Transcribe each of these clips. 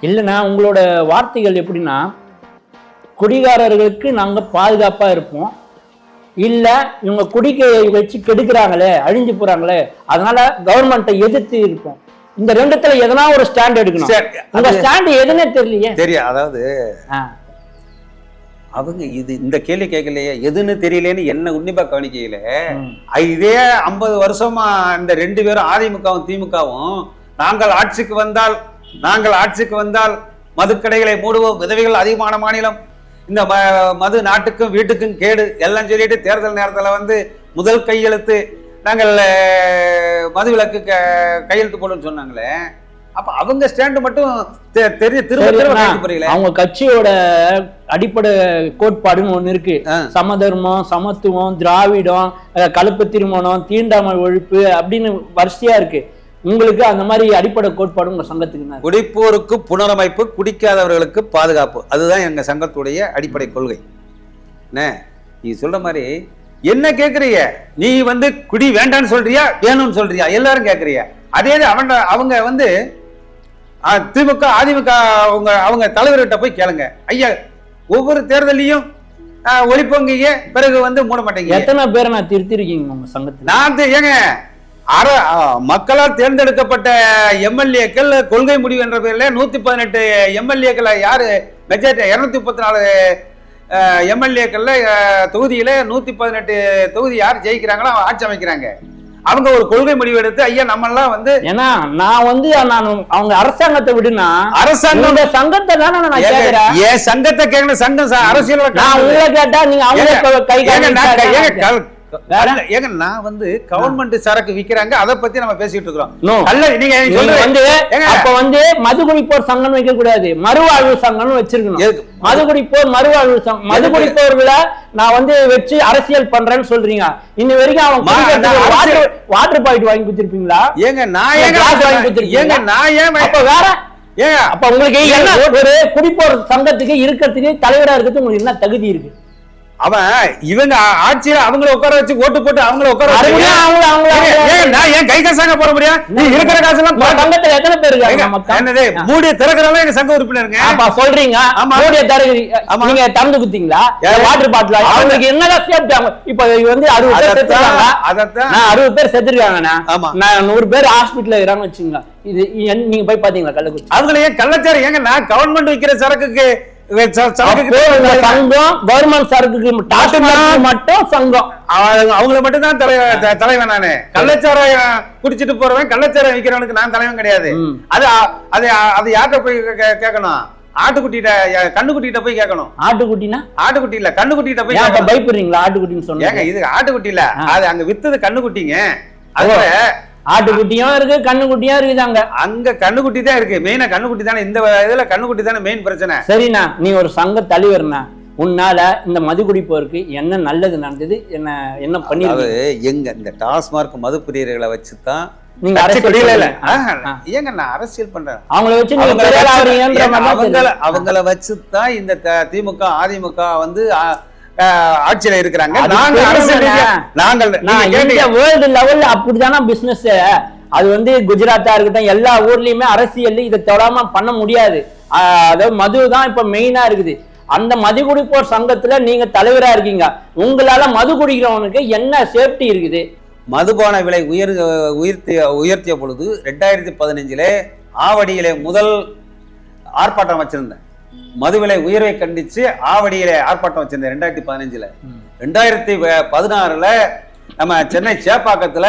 இல்லைன்னா உங்களோட வார்த்தைகள் எப்படின்னா, குடிகாரர்களுக்கு நாங்கள் பாதுகாப்பாக இருப்போம், இல்லை இவங்க குடிக்க வச்சு கெடுக்கிறாங்களே, அழிஞ்சு போறாங்களே, அதனால கவர்மெண்ட்டை எதிர்த்து இருப்போம். இந்த ரெண்டுத்துல எதனா ஒரு ஸ்டாண்ட் எடுக்கணும். உங்க ஸ்டாண்ட் எதுன்னே தெரியலையே. தெரியும். அதாவது அவங்க இந்த கேள்வி கேட்கலையே, எதுன்னு தெரியலேன்னு என்ன உன்னிப்பா கவனிக்கையில, இதே 50 வருஷமா இந்த 2 பேரும் அதிமுகவும் திமுகவும் நாங்கள் ஆட்சிக்கு வந்தால் மதுக்கடைகளை மூடுவோம், விதவைகள் அதிகமான மாநிலம், இந்த மது நாட்டுக்கும் வீட்டுக்கும் கேடு எல்லாம் சொல்லிட்டு தேர்தல் நேரத்தில் முதல் கையெழுத்து நாங்கள் மதுவிலக்கு கையெழுத்து போடுன்னு சொன்னாங்களே. அப்ப அவங்க ஸ்டாண்ட் மட்டும் புரியல. அவங்க கட்சியோட அடிப்படை கோட்பாடுன்னு ஒண்ணு இருக்கு. சமதர்மம், சமத்துவம், திராவிடம், கலப்பு திருமணம், தீண்டாமை ஒழிப்பு அப்படின்னு வரிசையா இருக்கு. உங்களுக்கு அந்த மாதிரி அடிப்படை கோட்பாடு உங்க சங்கத்துக்கு? குடிப்போருக்கு புனரமைப்பு, குடிக்காதவர்களுக்கு பாதுகாப்பு, அதுதான் எங்க சங்கத்துடைய அடிப்படை கொள்கை. நீ சொல்ற மாதிரி என்ன கேக்குறீங்க? நீ குடி வேண்டான்னு சொல்றியா, வேணும்னு சொல்றியா? எல்லாரும் கேக்குறீங்க. அதே அவங்க திமுக அதிமுக அவங்க தலைவர்கிட்ட போய் கேளுங்க. ஐயா, ஒவ்வொரு தேர்தலையும் ஒளிப்போங்க, பிறகு மூட மாட்டேங்க. எத்தனை பேரை நான் திருத்திருக்கீங்க உங்க சங்கத்தில்? நான் ஏங்க மக்களால் தேர்ந்தெடுக்கப்பட்ட எம்எல்ஏக்கள் கொள்கை முடிவு என்ற பேர்ல 118 எம்எல்ஏக்கள் யாரு மெஜாரிட்டி 234 எம்எல்ஏக்கள்ல தொகுதியில 118 தொகுதி யார் ஜெயிக்கிறாங்களோ ஆட்சி அமைக்கிறாங்க. அவங்க ஒரு கொள்கை முடிவு எடுத்து ஐயா நம்ம எல்லாம் ஏன்னா நான் அவங்க அரசாங்கத்தை விடுனா அரசாங்கம் சங்கத்தை தானே நான் கேக்குறேன். ஏன் சங்கத்தை கேட்கணும்? சங்கம் அரசியல் நான் உங்களை கேட்டா நீங்க அவங்க கை ஏங்க நான் கவர்மெண்ட் சரக்கு விக்கிறாங்க, அதை பத்தி நம்ம பேசிட்டு இருக்கிறோம். மது குடிப்போர் சங்கம் வைக்க கூடாது, மறுவாழ்வு சங்கம் வச்சிருக்கணும். மது குடிப்போர் மறுவாழ்வு சங்கம், மது குடிப்போர்ல நான் வச்சு அரசியல் பண்றேன்னு சொல்றீங்க. இன்ன வரைக்கும் அவங்க வாட்டர் பாயிண்ட் வாங்கி கொடுத்திருப்பீங்களா? ஏங்க நான் வாங்கி கொடுத்திருக்கீங்க. நான் ஏன் அப்ப வேற ஏங்க அப்ப உங்களுக்கு என்ன ஒரு குடிப்போர் சங்கத்துக்கு இருக்கிறதுக்கு தலைவரா இருக்கிறது உங்களுக்கு என்ன தகுதி இருக்கு? அவன் இவங்க ஆட்சியில அவங்கள உட்கார வச்சு ஓட்டு போட்டு அவங்கள உட்கார நான் ஏன் கை காசாங்க போட முடியும்? நீ இருக்கிற காசு எல்லாம் சங்கத்துல எத்தனை பேர் என்னது மூடிய திறக்கிறவங்க எங்க சங்க உறுப்பினருங்க சொல்றீங்க. மூடிய நீங்க திறந்து குத்தீங்களா? வாட்டர் பாட்டில் அவங்களுக்கு என்னதான் சேர்த்தாங்க? இப்ப 60 பேர் செத்துருக்காங்க. நான் 60 பேர் செத்துருக்காங்கண்ணா. நான் 100 பேர் ஹாஸ்பிட்டல் இருக்கிறாங்க வச்சுங்க. இது நீங்க போய் பாத்தீங்களா கள்ளக்குறிச்சி? அவங்களை ஏன் கள்ளச்சாரி? ஏங்க நான் கவர்மெண்ட் விற்கிற சரக்குக்கு சங்கம், கவர்மெண்ட் சரக்குக்கு மட்டும் சங்கம், அவங்களை மட்டும் தான் தலைவன். நானு கள்ளச்சாராயம் குடிச்சிட்டு போறவன், கள்ளச்சாராயம் விற்கிறவனுக்கு நான் தலைவன் கிடையாது. அது யார்கிட்ட போய் கேட்கணும்? ஆட்டுக்குட்டிட்ட, கண்ணுக்குட்டிட்ட போய் கேட்கணும். ஆட்டுக்குட்டினா ஆட்டுக்குட்டி இல்ல, கண்ணுக்குட்டிட்ட போய் பயப்படுறீங்களா? ஆட்டுக்குட்டின்னு சொன்னீங்க. இது ஆட்டுக்குட்டி இல்ல, அது அங்க வித்தது கண்ணுக்குட்டிங்க. அது ஆட்டுக்குட்டியும் இருக்கு, கண்ணுக்குட்டியும் இருக்குதாங்க. அங்க கண்ணுக்குட்டி தான் இருக்கு. மெயினா கண்ணுக்குட்டி தானே, இந்த இதுல கண்ணுக்குட்டி தானே மெயின் பிரச்சனை. சரிண்ணா, நீ ஒரு சங்க தலைவர்னா உன்னால இந்த மது குடிப்போருக்கு என்ன நல்லது நடந்தது? என்ன பண்ணி எங்க இந்த டாஸ்மார்க் மது பிரியர்களை வச்சுதான் நீங்க அரசியல் ஏங்க நான் அரசியல் பண்றேன். அவங்கள வச்சு அவங்கள வச்சுதான் இந்த திமுக அதிமுக ஆட்சியில இருக்கிறாங்க. வேர்ல்டு லெவல்ல அப்படித்தானா பிசினஸ்? அது குஜராத்தா இருக்கட்டும், எல்லா ஊர்லயுமே அரசியல் இதை தொடாம பண்ண முடியாது. அதாவது மதுதான் இப்ப மெயினா இருக்குது. அந்த மது குடிப்போர் சங்கத்துல நீங்க தலைவரா இருக்கீங்க. உங்களால மது குடிக்கிறவனுக்கு என்ன சேஃப்டி இருக்குது? மதுபான விலை உயர்த்திய பொழுது 2015 ஆவடியிலே முதல் ஆர்ப்பாட்டம் வச்சிருந்தேன். மதுவிலை உயர்வை கண்டிச்சு ஆவடியில ஆர்ப்பாட்டம் வச்சிருந்தேன் 2015. 2016 நம்ம சென்னை சேப்பாக்கத்துல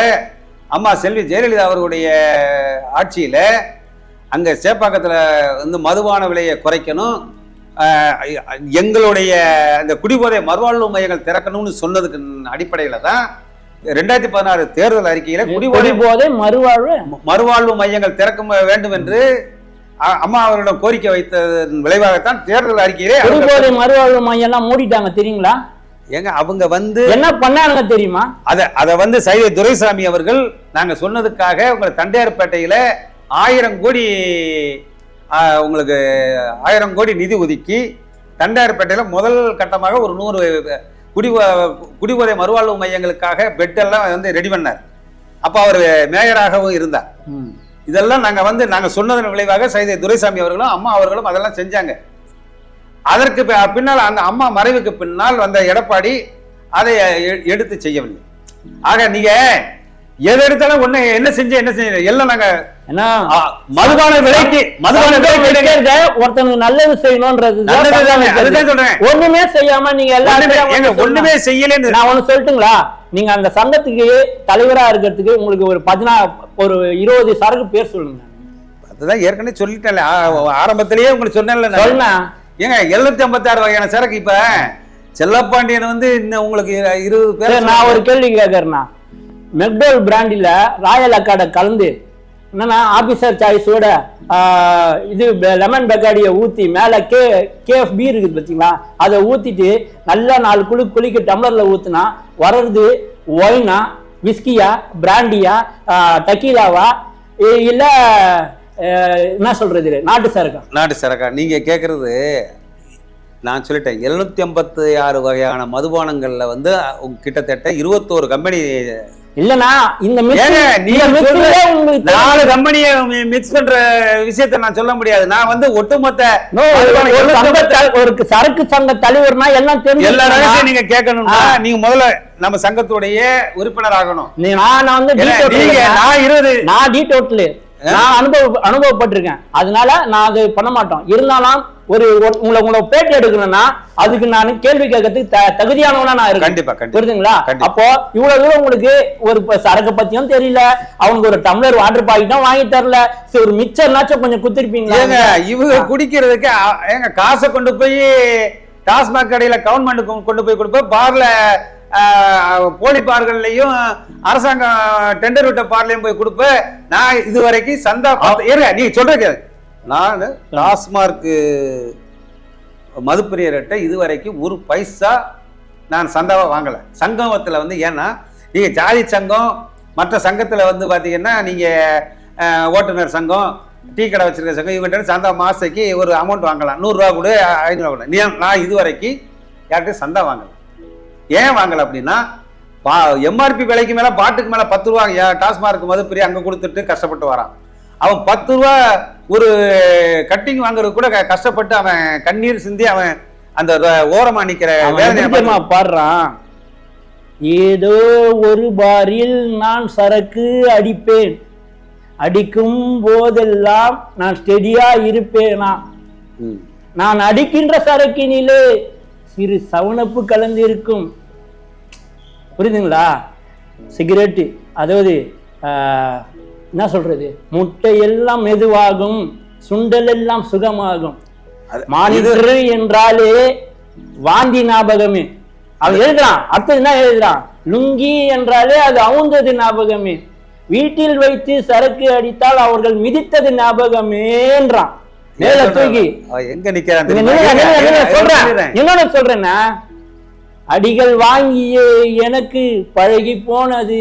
அம்மா செல்வி ஜெயலலிதா அவர்களுடைய ஆட்சியில அங்க சேப்பாக்கத்துல மதுபான விலையை குறைக்கணும், எங்களுடைய இந்த குடிபோதை மறுவாழ்வு மையங்கள் திறக்கணும்னு சொன்னதுக்கு அடிப்படையில தான் 2016 தேர்தல் அறிக்கையில குடிபோதை மறுவாழ்வு மையங்கள் திறக்க வேண்டும் என்று அம்மா அவர்களிடம் கோரிக்கை வைத்ததன் விளைவாகத்தான் தேர்தல் அறிக்கையிலே குடிபோதை மறுவாழ்வு மையம் எல்லாம் மூடிட்டாங்க தெரியுங்களா? ஏங்க அவங்க என்ன பண்ணாங்க தெரியுமா? அத சைதை துரைசாமி அவர்கள் நாங்க சொன்னதுக்காக உங்களை தண்டையார்பேட்டையில 1000 கோடி உங்களுக்கு 1000 கோடி நிதி ஒதுக்கி தண்டையார்பேட்டையில முதல் கட்டமாக ஒரு 100 குடிபோதை மறுவாழ்வு மையங்களுக்காக பெட் எல்லாம் ரெடி பண்ணார். அப்ப அவர் மேயராகவும் இருந்தார். இதெல்லாம் நாங்க சொன்னதன் விளைவாக சைதை துரைசாமி அவர்களும் அம்மா அவர்களும் அதெல்லாம் செஞ்சாங்க. அதற்கு பின்னால் அந்த அம்மா மறைவுக்கு பின்னால் வந்த எடப்பாடி அதை எடுத்து செய்யவில்லை. ஆக நீங்க எதை எடுத்தாலும் ஒண்ணு என்ன செஞ்ச எல்லாம் நாங்க மதுபான விலைக்கு ஒருத்தனுக்கு நல்லது செய்யணும்ன்றது ஒண்ணுமே செய்யாம நீங்க எல்லாரும் ஒண்ணுமே செய்யல. நான் ஒண்ணு சொல்லட்டுங்களா, நீங்க அந்த சங்கத்துக்கு தலைவரா இருக்கிறதுக்கு உங்களுக்கு ஒரு 20 சரக்கு பேர் சொல்லுங்க. அதுதான் ஏற்கனவே சொல்லிட்டேன் ஆரம்பத்திலேயே உங்களுக்கு சொன்னேன்ல. சொன்னா ஏங்க 756 வகையான சரக்கு. இப்ப செல்லப்பாண்டியன் இன்னும் உங்களுக்கு 20 பேர். நான் ஒரு கேள்வி கேட்கறேன்னா, மெக்டோல் பிராண்டில ராயல் அக்காடை கலந்து என்னன்னா ஆபீசர் சாய்ஸோட இது லெமன் பெக்காடியை ஊத்தி மேல KFB இருக்குது பார்த்தீங்களா, அதை ஊத்திட்டு நல்லா 4 குளிக்க டம்ளர்ல ஊத்துனா வர்றது ஒயினா, விஸ்கியா, பிராண்டியா, டக்கீலாவா, இல்ல என்ன சொல்றது நாட்டு சரக்கா? நீங்க கேக்குறது நான் சொல்லிட்டேன். 756 வகையான மதுபானங்கள்ல கிட்டத்தட்ட 21 கம்பெனி இல்லனா இந்த 4 கம்பெனியை மிக்ஸ் பண்ற விஷயத்தை நான் சொல்ல முடியாது. நான் ஒட்டுமொத்த ஒரு சரக்கு சங்க தலைவர்னா எல்லாம் தெரியும். எல்லா ரகசியம் நீங்க கேட்கணும்னா நீங்க முதல்ல நம்ம சங்கத்துடைய உறுப்பினர் ஆகணும். நான் டீடோட்டல் நான் அனுபவப்பட்டிருக்கேன். அதனால நான் அது பண்ண மாட்டோம். இருந்தாலும் உங்களை பேட்டி எடுக்கணும்னா அதுக்கு நான் கேள்வி கேட்கறதுக்கு தகுதியானவனா நான் இருக்கேன். புரியுதுங்களா? அப்போ இவ்வளவு தூரம் உங்களுக்கு ஒரு சரக்கு பத்தியும் தெரியல, அவனுக்கு ஒரு டம்ளர் வாட்டர் பாக்கெட்டும் வாங்கி தரல, ஒரு மிச்சர்னாச்சும் கொஞ்சம் குத்திருப்பீங்களா? இவங்க குடிக்கிறதுக்கு எங்க காசை கொண்டு போய் டாஸ்மாக் கடையில கவர்மெண்ட் கொண்டு போய் கொடுப்ப, பார்ல போலி பார்கள்லயும் அரசாங்கம் டெண்டர் விட்ட பார்லையும் போய் கொடுப்ப. நான் இதுவரைக்கும் சந்தா நீ சொல்ற நான் டாஸ்மார்க் மதுப்பிரியர்கிட்ட இதுவரைக்கும் 1 பைசா நான் சந்தாவா வாங்கல. சங்கமத்துல ஏன்னா நீங்க ஜாதி சங்கம் மற்ற சங்கத்துல பாத்தீங்கன்னா நீங்க ஓட்டுநர் சங்கம், டீ கடை வச்சிருக்க சங்கம், இவங்க சந்தா மாசத்துக்கு ஒரு அமௌண்ட் வாங்கலாம். 100 ரூபா கூட 500 கூட. நான் இதுவரைக்கும் யார்கிட்ட சந்தா வாங்கல. ஏன் வாங்கல அப்படின்னா MRP விலைக்கு மேல பாட்டுக்கு மேல 10 ரூபா டாஸ்மார்க் மதுப்பிரியா அங்க கொடுத்துட்டு கஷ்டப்பட்டு வரான். அவன் 10 ரூபா ஒரு கட்டிங் வாங்குறது கூட கஷ்டப்பட்டு அவன் கண்ணீர் சிந்தி அவன் அந்த ஓரமா நிக்கிற வேதனை பாடுறான். ஏதோ ஒரு பாரில் நான் சரக்கு அடிப்பேன், அடிக்கும் போதெல்லாம் நான் ஸ்டெடியா இருப்பேனா, நான் அடிக்கின்ற சரக்கினிலே சிறு சவனப்பு கலந்து இருக்கும். புரியுதுங்களா? சிகரெட்டு, அதாவது என்ன சொல்றது, முட்டை எல்லாம் மெதுவாகும், சுண்டல் எல்லாம் சுகமாகும், மானிடர் என்றாலே வாந்தி ஞாபகமே. அவன் எழுதுறான். அடுத்தது என்ன எழுதுறான்? லுங்கி என்றாலே அது அவுந்தது ஞாபகமே, வீட்டில் வைத்து சரக்கு அடித்தால் அவர்கள் மிதித்தது ஞாபகமேன்றான். மேல தூக்கி எங்க நிக்கிறான் என்ன சொல்றேன்னா, அடிகள் வாங்கியே எனக்கு பழகி போனது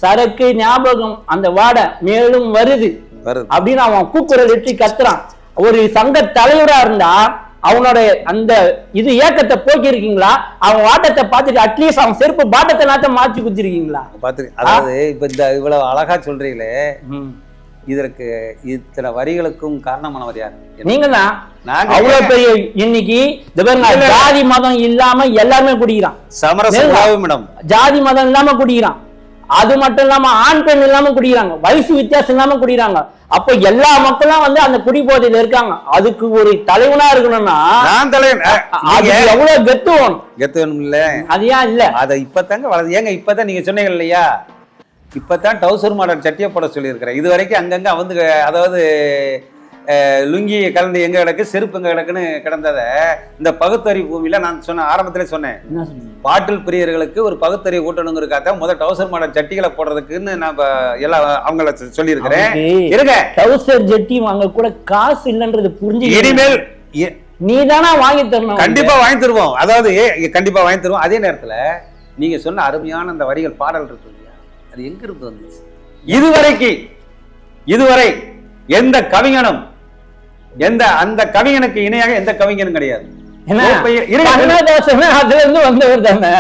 சரக்கு ஞாபகம், அந்த வாடை மேலும் வருது அப்படின்னு அவன் கூக்குரல் வெற்றி கத்துறான். ஒரு சங்க தலைவரா இருந்தா அவனோட அந்த இது ஏக்கத்தை போக்கி இருக்கீங்களா? அவன் வாட்டத்தை பார்த்துட்டு அட்லீஸ்ட் அவன் செருப்பு பாட்டத்தை நாத்த மாற்றி குத்திருக்கீங்களா? அதாவது இப்ப இந்த இவ்வளவு அழகா சொல்றீங்களே, இதற்கு இத்தனை வரிகளுக்கும் காரணமானவர் யார்? நீங்க தான். அவ்வளவு பெரிய இன்னைக்கு ஜாதி மதம் இல்லாம எல்லாருமே குடிக்கிறான். சமரசம் ஜாதி மதம் இல்லாம குடிக்கிறான். அது மட்டும் இல்லாம ஆண் பெண் இல்லாம குடிக்கிறாங்க, வயசு வித்தியாசம் இல்லாம குடிக்கிறாங்க. அப்ப எல்லா மக்களும் அந்த குடி போதையில இருக்காங்க. அதுக்கு ஒரு தலைவனா இருக்கணும்னா நான் தலைவன் எவ்வளவு கெத்து வேணும் இல்ல? அது ஏன் இல்ல? அதை இப்பதாங்க வளர்ந்து. ஏங்க இப்பதான் நீங்க சொன்னீங்க இல்லையா, இப்பதான் டவுசர் மாடல் சட்டியை போட சொல்லியிருக்கிறேன். இது வரைக்கும் அங்கங்க அதாவது லுங்கி கலந்து எங்க கிடக்கு, செருப்பு எங்க கிடக்குன்னு கிடந்தத இந்த பகுத்தறிவு பூமியில நான் சொன்ன ஆரம்பத்திலே சொன்னேன், பாட்டில் பிரியர்களுக்கு ஒரு பகுத்தறிவு கூட்டணுங்கிறதுக்காக முதல் டவுசர் மாடல் சட்டிகளை போடுறதுக்குன்னு நான் எல்லாம் அவங்கள சொல்லியிருக்கிறேன். இருங்க, டவுசர் ஜட்டி வாங்க கூட காசு இல்லைன்றது புரிஞ்சு இனிமேல் நீ தானா வாங்கி தரணும். கண்டிப்பா வாங்கி தருவோம். அதாவது கண்டிப்பா வாங்கி தருவோம். அதே நேரத்துல நீங்க சொன்ன அருமையான அந்த வரிகள் பாடல் இருக்கு இல்லையா, அது எங்க இருந்து வந்துச்சு? இதுவரை எந்த கவிஞனும் அந்த கவிஞனுக்கு இணையாக எந்த கவிஞனும் கிடையாது. கண்ணதாசன் அதுல இருந்து வந்தவர் தானே.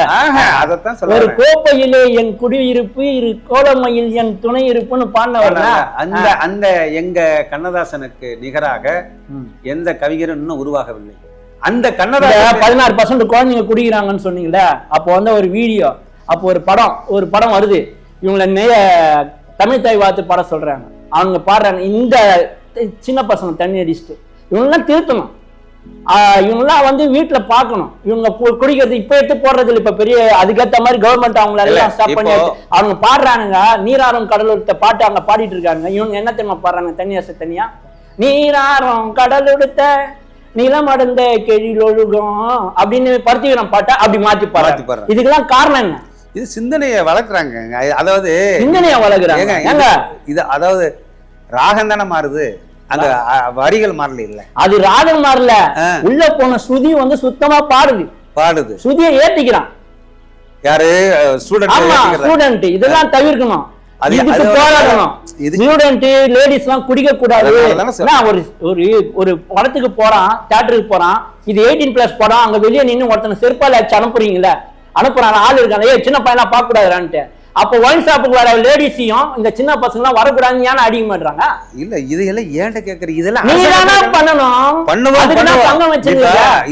அதத்தான் ஒரு சொல்றேன். கோப்பையிலே என் குடியிருப்பு இரு கோலமையில் என் துணை இருப்புன்னு பாடினவர். அந்த அந்த எங்க கண்ணதாசனுக்கு நிகராக எந்த கவிஞரும் இன்னும் உருவாகவில்லை. அந்த கண்ணதாசன் 16% குழந்தைங்க குடிக்கிறாங்கன்னு சொன்னீங்களே, அப்போ வந்து ஒரு வீடியோ, அப்போ ஒரு படம் வருது, இவங்களை தமிழ் தாய் வார்த்தை பாட சொல்றாங்க, அவங்க பாடுறாங்க, இந்த சின்ன பசங்க தண்ணி அடிச்சுட்டு இவங்கெல்லாம் திருத்தணும், இவங்கெல்லாம் வந்து வீட்டுல பாக்கணும், இவங்க குடிக்கிறது இப்ப எடுத்து போடுறது இல்லை, இப்ப பெரிய அதுக்கேற்ற மாதிரி கவர்மெண்ட் அவங்கள எல்லாம் ஸ்டாப் பண்ணி அவங்க பாடுறானுங்க. நீராறும் கடலெடுத்த பாட்டு அங்க பாடிட்டு இருக்காங்க. இவங்க என்ன தெரியுமா பாடுறாங்க, தண்ணியாச தனியா, நீராறும் கடலெடுத்த நிலமடந்த கெழில் ஒழுகும் அப்படின்னு பருத்திவீரம் பாட்டா அப்படி மாத்தி பாடுறாங்க. இதுக்கெல்லாம் காரணம் என்ன? இது சிந்தனையை வளர்க்குறாங்க. அதாவது சிந்தனையை வளர்க்குறாங்க. இது அதாவது ராகம் தானே மாறுது, அந்த வரிகள் மாறல. இல்ல அது ராகம் மாறல, உள்ள போன ஸ்ருதி வந்து சுத்தமா பாடுது, ஸ்ருதியை ஏத்திக்கிறான் யாரு? ஸ்டூடெண்ட். இதெல்லாம் தவிர்க்கணும், இதுக்கு போராடணும். ஸ்டூடெண்ட் லேடிஸ் எல்லாம் குடிக்க கூடாது. ஒரு படத்துக்கு போறான், தியேட்டருக்கு போறான், இது 18+ படம், அங்க வெளியே நின்று ஒருத்தனை செருப்பால அடிச்சு அனுப்புறீங்களா, அனுப்புறாங்க ஆள் இருக்காங்க, சின்ன பையனா பார்க்க கூடாதுறான்ட்டு. அப்போ ஒயின் ஷாப்புக்கு வர லேடிஸையும் இந்த சின்ன பசங்க எல்லாம் வரக்கூடாதுன்னு ஏன் அடிக்க மாட்டாங்க? இல்ல இது எல்லாம் ஏன்ட்ட கேக்குற, இதெல்லாம் நீங்க பண்ணணும்.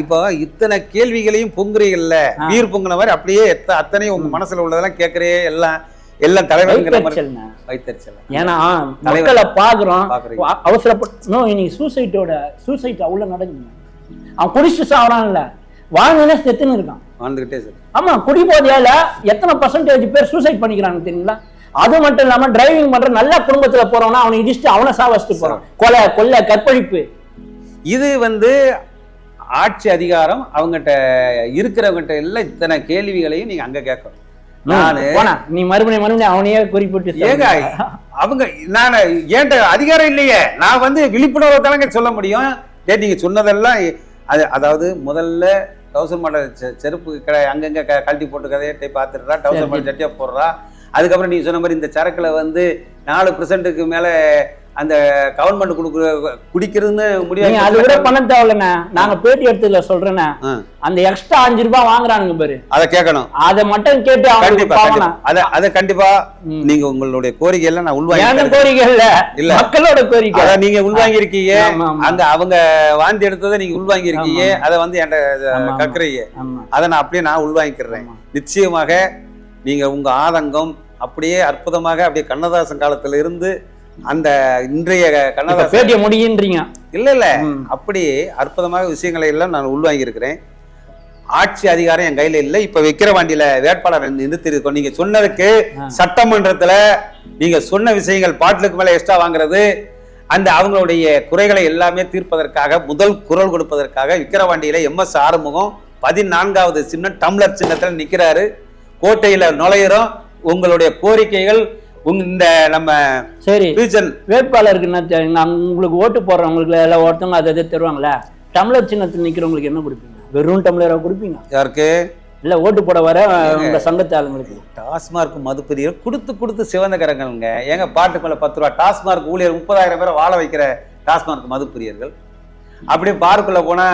இப்போ இத்தனை கேள்விகளையும் பொங்குறீங்கல்ல, நீர் பொங்குன மாதிரி அப்படியே அத்தனையும் உங்க மனசுல உள்ளதெல்லாம் கேட்கறே, எல்லாம் தலைவர்ங்கிற மாதிரி வைத்தறிச்சல். ஏன்னா மக்களை பாக்குறோம், அவசரப்பட்டு இன்னைக்கு சூசைட் அவ்வளவு நடக்குது. அவன் குடிச்சு சாவறான்ல, வாழ்ந்துனே செத்துன்னு இருக்கான், வாழ்ந்துகிட்டே சார். ஆமா, குடி போதையால எத்தனை % பேர் சூசைட் பண்ணிக்கிறாங்க தெரியுங்களா? அது மட்டும் இல்லாம டிரைவிங் பண்ற நல்ல குடும்பத்துல போறவனா அவனை இடிச்சுட்டு அவனை சாவச்சிட்டு போறான், கொலை கற்பழிப்பு. இது வந்து ஆட்சி அதிகாரம் அவங்ககிட்ட இருக்கிறவங்கிட்ட எல்லாம் இத்தனை கேள்விகளையும் நீங்க அங்க கேட்கணும். நீ மறுபடியும் அவனையே குறிப்பிட்டு அவங்க நான் ஏன்ட்ட அதிகாரம் இல்லையே, நான் வந்து விழிப்புணர்வு தானங்க சொல்ல முடியும். நீங்க சொன்னதெல்லாம் அதாவது முதல்ல டவுசர் மாடல் செருப்பு கடை அங்கங்க கழட்டி போட்டு கதையை பார்த்துடுறா, டவுசர் மாடல் சட்டியா போடுறா. அதுக்கப்புறம் நீங்க சொன்ன மாதிரி இந்த சரக்குல வந்து 4% மேல அந்த கவர்மெண்ட் குடிக்கிறதுன்னு முடியாது. அது விட பணம் தேவையில்லண்ணே, நாங்க பேட்டி எடுத்துல சொல்றேன்னு அந்த எக்ஸ்ட்ரா 5 ரூபாய் வாங்குறானுங்க பாரு, அதை கேட்கணும். அதை மட்டும் கேட்டு அதை கண்டிப்பா நீங்க உங்களுடைய கோரிக்கை எல்லாம் நான் உள்வாங்க, கோரிக்கை இல்ல மக்களோட கோரிக்கை, அதை நீங்க உள்வாங்கி இருக்கீங்க. அந்த அவங்க வாந்தி எடுத்ததை நீங்க உள்வாங்கி இருக்கீங்க, அதை வந்து என்கிட்ட கக்குறீங்க, அதை நான் அப்படியே நான் உள்வாங்கிக்கிறேன். நிச்சயமாக நீங்க உங்க ஆதங்கம் அப்படியே அற்புதமாக அப்படியே கண்ணதாசன் காலத்துல இருந்து அந்த இன்றைய கண்ணதாசன் பேட்டிய முடியுன்றீங்க. இல்ல அப்படி அற்புதமாக விஷயங்களை எல்லாம் நான் உள்வாங்கி இருக்கிறேன். ஆட்சி அதிகாரம் என் கையில இல்லை. இப்ப விக்கிரவாண்டியில வேட்பாளர் நிறுத்திருக்கோம். நீங்க சொன்னதுக்கு சட்டமன்றத்துல நீங்க சொன்ன விஷயங்கள் பாட்டிலுக்கு மேல எக்ஸ்ட்ரா வாங்குறது, அந்த அவங்களுடைய குறைகளை எல்லாமே தீர்ப்பதற்காக முதல் குரல் கொடுப்பதற்காக விக்கிரவாண்டியில MS ஆறுமுகம் 14வது சின்னம் டம்ளர் சின்னத்துல நிக்கிறாரு. கோட்டையில நுழையிறோம். உங்களுடைய கோரிக்கைகள் இந்த நம்ம சரி வேட்பாளருக்கு என்ன, உங்களுக்கு ஓட்டு போடுறவங்களுக்கு எல்லாம் ஒருத்தவங்க அதை தருவாங்களே, டம்ளர் சின்னத்தில் நிக்கிறவங்களுக்கு என்ன கொடுப்பீங்க? வெறும் டம்ளரா கொடுப்பீங்க? யாருக்கு இல்ல ஓட்டு போட வர உங்க சங்கத்து ஆளுங்களுக்கு. டாஸ்மார்க் மதுப்பிரியர் கொடுத்து சிவந்த கரங்கள்ங்க. ஏங்க பாட்டுக்குள்ள 10 ரூபா டாஸ்மார்க் ஊழியர் 30,000 பேரை வாழ வைக்கிற டாஸ்மார்க் மதுப்பிரியர்கள் அப்படியே பாருக்குள்ள போனா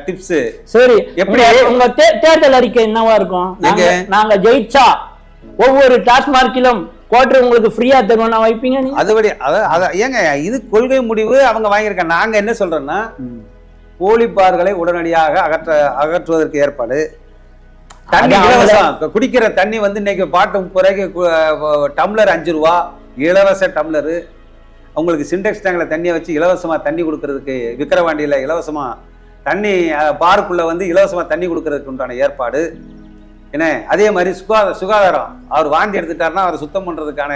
டிப்ஸ். சரி, எப்படி உங்க தேர்தல் அறிக்கை என்னவா இருக்கும்? நாங்க ஜெயிச்சா ஒவ்வொரு டாஸ்மார்க்கிலும் குவார்டர் உங்களுக்கு ஃப்ரீயா தருவோம் வைப்பீங்க. அதுபடி ஏங்க இது கொள்கை முடிவு அவங்க வாங்கியிருக்காங்க. நாங்க என்ன சொல்றோம்னா போலி பார்களை உடனடியாக அகற்றுவதற்கு ஏற்பாடு. தண்ணி இலவசம், குடிக்கிற தண்ணி வந்து இன்னைக்கு பாட்டு 30 ரூபாய்க்கு டம்ளர் 5 ரூபா இலவச டம்ளரு. உங்களுக்கு சிண்டெக்ஸ் டேங்க்ல தண்ணியை வச்சு இலவசமா தண்ணி கொடுக்கறதுக்கு விக்கிரவாண்டியில இலவசமா தண்ணி பாருக்குள்ள வந்து இலவசமா தண்ணி கொடுக்கறதுக்கு உண்டான ஏற்பாடு என்ன. அதே மாதிரி சுகாதாரம், அவர் வாந்தி எடுத்துட்டாருன்னா அவர் சுத்தம் பண்றதுக்கான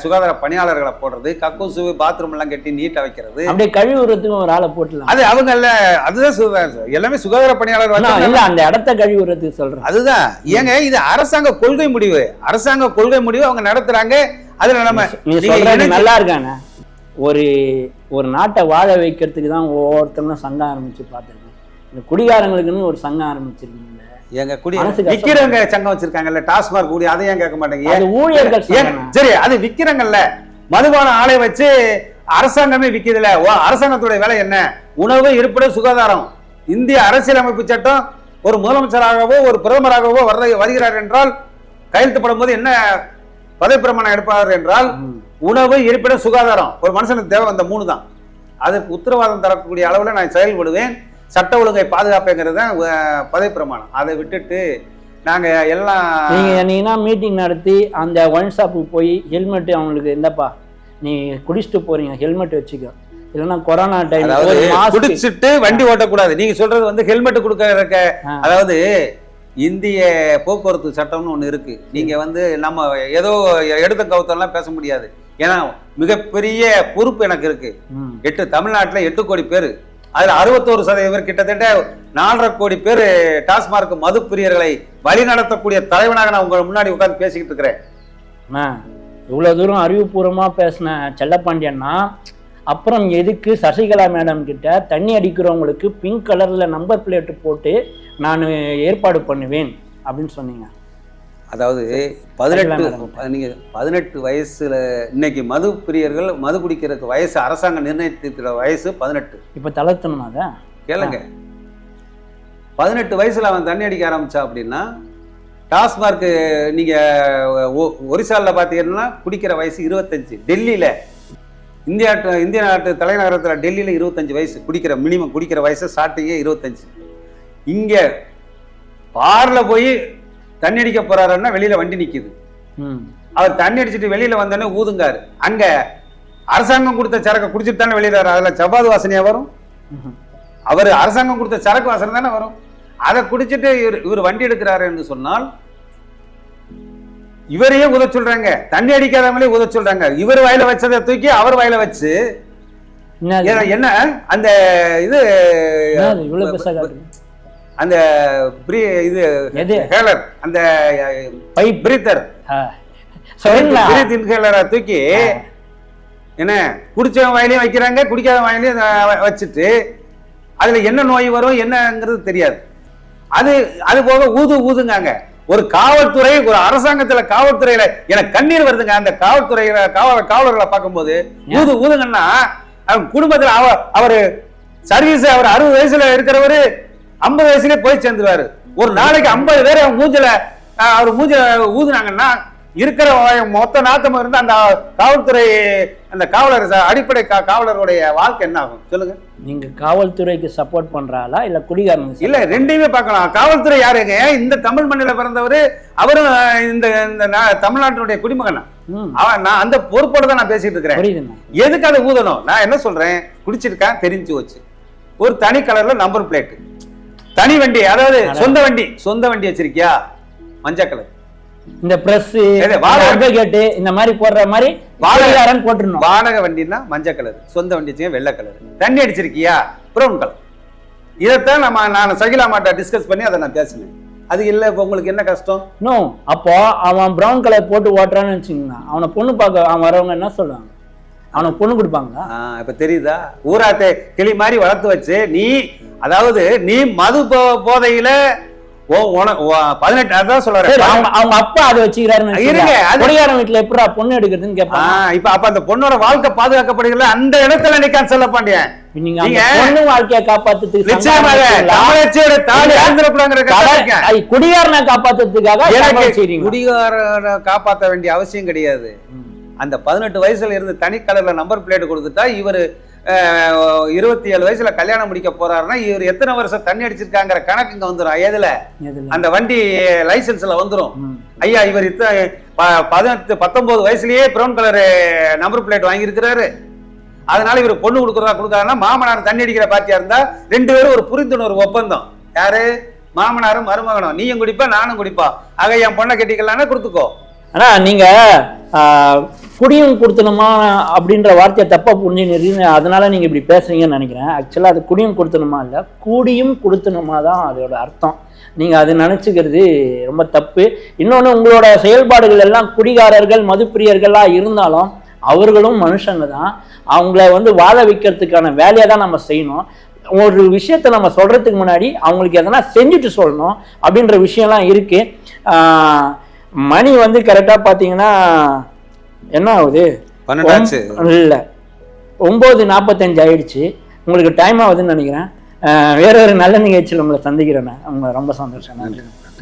சுகாதார பணியாளர்களை போடுறது, கக்கூசு பாத்ரூம் எல்லாம் கட்டி நீட்டா வைக்கிறது, அப்படியே கழிவுறதுக்கும் ஒரு ஆளை போட்டுலாம். அது அவங்க அதுதான் எல்லாமே சுகாதார பணியாளர் அந்த இடத்த கழிவுறதுக்கு சொல்றேன். அதுதான் ஏங்க இது அரசாங்க கொள்கை முடிவு. அரசாங்க கொள்கை முடிவு அவங்க நடத்துறாங்க. அதுல நம்ம நல்லா இருக்காங்க. ஒரு நாட்டை வாழ வைக்கிறதுக்கு தான் ஒவ்வொருத்தரும் சங்கம் ஆரம்பிச்சு பார்த்துருக்கேன். இந்த குடிகாரங்களுக்குன்னு ஒரு சங்கம் ஆரம்பிச்சிருக்கீங்க. எங்க குடி விக்கிறவங்க சங்கம் வச்சிருக்காங்கல்ல, டாஸ்மார்க் கூடி, அதை ஏன் கேட்க மாட்டேங்க? ஊழியர்கள் சரி, அது விக்கிறங்கல்ல, மதுபான ஆலை வச்சு அரசாங்கமே விக்கிறதுல. அரசாங்கத்துடைய வேலை என்ன? உணவு, இருப்பிடம், சுகாதாரம். இந்திய அரசியலமைப்பு சட்டம் ஒரு முதலமைச்சராகவோ ஒரு பிரதமராகவோ வருகிறார் என்றால் கையெழுத்துப்படும் போது என்ன பதவி பிரமாணம் எடுப்பார் என்றால் உணவு, இருப்பிடம், சுகாதாரம். ஒரு மனுஷனுக்கு தேவை அந்த 3 தான். அதுக்கு உத்தரவாதம் தரக்கூடிய அளவில் நான் செயல்படுவேன், சட்ட ஒழுங்கை பாதுகாப்புங்கிறது தான் பதவி பிரமாணம். அதை விட்டுட்டு நாங்க எல்லாம் நீங்கன்னா மீட்டிங் நடத்தி அந்த ஒயின் ஷாப்புக்கு போய் ஹெல்மெட் அவங்களுக்கு இந்தப்பா நீ குடிச்சிட்டு போறீங்க ஹெல்மெட் வச்சுக்கோ, இல்லைன்னா கொரோனா டைம் குடிச்சிட்டு வண்டி ஓட்டக்கூடாது. நீங்க சொல்றது வந்து ஹெல்மெட் கொடுக்க, அதாவது இந்திய போக்குவரத்து சட்டம்னு ஒண்ணு இருக்கு. நீங்க வந்து நம்ம ஏதோ எடுத்த கவுத்தெல்லாம் பேச முடியாது. ஏன்னா மிகப்பெரிய பொறுப்பு எனக்கு இருக்கு. தமிழ்நாட்டுல 8 கோடி பேர், அதுல 61% பேர், கிட்டத்தட்ட 4.5 கோடி பேர் டாஸ்மார்க் மது பிரியர்களை வழி நடத்தக்கூடிய தலைவனாக நான் உங்க முன்னாடி உட்கார்ந்து பேசிக்கிட்டு இருக்கிறேன். இவ்வளவு தூரம் அறிவுபூர்வமா பேசின செல்லப்பாண்டியன்னா அப்புறம் எதுக்கு சசிகலா மேடம் கிட்ட தண்ணி அடிக்கிறவங்களுக்கு பிங்க் கலர்ல நம்பர் பிளேட் போட்டு நான் ஏற்பாடு பண்ணுவேன் அப்படின்னு சொன்னீங்க. அதாவது 18 வயசுல இன்னைக்கு மது பிரியர்கள் மது குடிக்கிறதுக்கு வயசு அரசாங்கம் நிர்ணயித்திருக்கிற வயசு 18. இப்ப தளர்த்தணுமா அதை கேளுங்க. 18 வயசுல அவன் தண்ணி அடிக்க ஆரம்பிச்சா அப்படின்னா டாஸ்மார்க் நீங்க ஒரிசால பாத்தீங்கன்னா குடிக்கிற வயசு 25. டெல்லியில இந்திய நாட்டு தலைநகரத்தில் டெல்லியில 25 வயசு குடிக்கிற மினிமம் குடிக்கிற வயசு ஸ்டார்டிங்கே 25. இங்க பார்ல போய் தண்ணி அடிக்க போறாருன்னா வெளியில வண்டி நிக்குது. அவர் தண்ணி அடிச்சுட்டு வெளியில வந்தோடனே ஊதுங்காரு. அங்க அரசாங்கம் கொடுத்த சரக்கு குடிச்சிட்டு தானே வெளியில அதுல ஜவ்வாது வாசனையா வரும். அவர் அரசாங்கம் கொடுத்த சரக்கு வாசனை தானே வரும். அதை குடிச்சிட்டு இவர் வண்டி எடுக்கிறாரு என்று சொன்னால் இவரையே உத சொல்றாங்க, தண்ணி அடிக்காதவங்களே உத சொல்றாங்க. இவர் வாயில வச்சதை தூக்கி அவர் வாயில வச்சு என்ன அந்த இது அந்த இது ஹேலர் அந்த பிரீத்தர் இன்ஹேலரை தூக்கி என்ன குடிச்சவன் வாயிலையும் வைக்கிறாங்க, குடிக்காத வாயிலையும் வச்சுட்டு அதுல என்ன நோய் வரும் என்னங்கிறது தெரியாது. அது போக ஊதுங்காங்க. ஒரு காவல்துறை, ஒரு அரசாங்கத்துல காவல்துறையில எனக்கு கண்ணீர் வருதுங்க. அந்த காவல்துறையில காவலர்களை பார்க்கும்போது ஊதுங்கன்னா அவங்க குடும்பத்துல அவரு சர்வீஸ் அவர் 60 வயசுல இருக்கிறவரு 50 வயசுலயே போய் சேர்ந்துருவாரு. ஒரு நாளைக்கு 50 பேர் அவங்க மூஞ்சில ஊதுனாங்கன்னா இருக்கிற மொத்த நாத்தம் இருந்து அந்த காவல்துறை அந்த காவலர் அடிப்படை காவலருடைய வாழ்க்கை என்ன ஆகும் சொல்லுங்க. நீங்க காவல்துறைக்கு சப்போர்ட் பண்றாளா இல்ல குடிகாரங்க? இல்ல, ரெண்டையுமே பார்க்கலாம். காவல்துறை யாருங்க? இந்த தமிழ் மண்ணில பிறந்தவரு, அவரும் இந்த தமிழ்நாட்டினுடைய குடிமகனா. நான் அந்த பொறுப்போட தான் நான் பேசிட்டு இருக்கிறேன். எதுக்கு அதை ஊதணும்? நான் என்ன சொல்றேன், குடிச்சிருக்கேன் தெரிஞ்சு வச்சு ஒரு தனி கலர்ல நம்பர் பிளேட், தனி வண்டி, அதாவது சொந்த வண்டி வச்சிருக்கியா மஞ்சள் கலர், இந்த பிரஸ் கேட்டு இந்த மாதிரி போடுற மாதிரி போட்டுருணும். வாடகை வண்டினா மஞ்சள் கலர், சொந்த வண்டி வெள்ளை கலர், தண்ணி அடிச்சிருக்கியா பிரவுன் கலர். இதைத்தான் நான் சகிலா மாட்ட டிஸ்கஸ் பண்ணி அதை நான் பேசினேன். அது இல்ல இப்ப உங்களுக்கு என்ன கஷ்டம்? நோ, அப்போ அவன் பிரவுன் கலர் போட்டு ஓட்டுறான்னு வச்சுக்கோங்க, அவனை பொண்ணு பார்க்க அவன் வரவங்க என்ன சொல்றாங்க, அவனுக்கு பொண்ணு கொடுப்பாங்களா? இப்ப தெரியுதா? ஊராத்தை கிளி மாதிரி வளர்த்து வச்சு நீ மது போதையில 18 அதான் சொல்றேன். அவங்க அப்பா அதை வச்சுக்கிறாரு. வீட்டுல எப்படா பொண்ணு எடுக்கிறதுன்னு கேட்பாங்க. இப்ப அப்ப அந்த பொண்ணோட வாழ்க்கை பாதுகாக்கப்படுகிறது அந்த இடத்துல நிக்கான் செல்லப்பாண்டியன். பொண்ணு வாழ்க்கையை காப்பாத்துறதுக்கு குடிகாரனை காப்பாத்துறதுக்காக குடிகாரனை காப்பாற்ற வேண்டிய அவசியம் கிடையாது. அந்த 18 வயசுல இருந்து தனி கலர்ல நம்பர் பிளேட் கொடுத்துட்டா இவரு 27 வயசுல கல்யாணம் முடிக்க போறாருன்னா இவர் எத்தனை வருஷம் தண்ணி அடிச்சிருக்காங்கிற கணக்கு இங்க வந்துடும். எதுல? அந்த வண்டி லைசன்ஸ்ல வந்துடும். ஐயா இவர் 19 வயசுலயே பிரவுன் கலர் நம்பர் பிளேட் வாங்கி இருக்கிறாரு, அதனால இவர் பொண்ணு கொடுக்குறாருன்னா மாமனார் தண்ணி அடிக்கிற பார்ட்டியா இருந்தா 2 பேரும் ஒரு புரிந்துணர்வு ஒப்பந்தம். யாரு? மாமனாரும் மருமகனும். நீயும் குடிப்பா நானும் குடிப்பா, ஆக என் பொண்ணை கட்டிக்கலான்னு கொடுத்துக்கோ. ஆனா நீங்க குடியும் கொடுத்தணுமா அப்படின்ற வார்த்தையை தப்பா புரிஞ்சுன்னு அதனால நீங்க இப்படி பேசுறீங்கன்னு நினைக்கிறேன். ஆக்சுவலா அது குடியும் கொடுத்தணுமா இல்ல கூடியும் கொடுத்தணுமா தான் அதோட அர்த்தம். நீங்க அது நினைச்சுக்கிறது ரொம்ப தப்பு. இன்னொன்னு, உங்களோட செயல்பாடுகள் எல்லாம் குடிகாரர்கள் மதுப்பிரியர்களா இருந்தாலும் அவர்களும் மனுஷங்க தான். அவங்கள வாழ வைக்கிறதுக்கான வேலையை தான் நம்ம செய்யணும். ஒரு விஷயத்த நம்ம சொல்றதுக்கு முன்னாடி அவங்களுக்கு எதனா செஞ்சுட்டு சொல்லணும் அப்படின்ற விஷயம்லாம் இருக்கு. மணி கரெக்டா பாத்தீங்கன்னா என்ன ஆகுது? இல்ல 9:45 ஆயிடுச்சு. உங்களுக்கு டைம் ஆகுதுன்னு நினைக்கிறேன். வேற ஒரு நல்ல நிகழ்ச்சியில் உங்களை சந்திக்கிறேன். உங்களை ரொம்ப சந்தோஷம். நன்றி.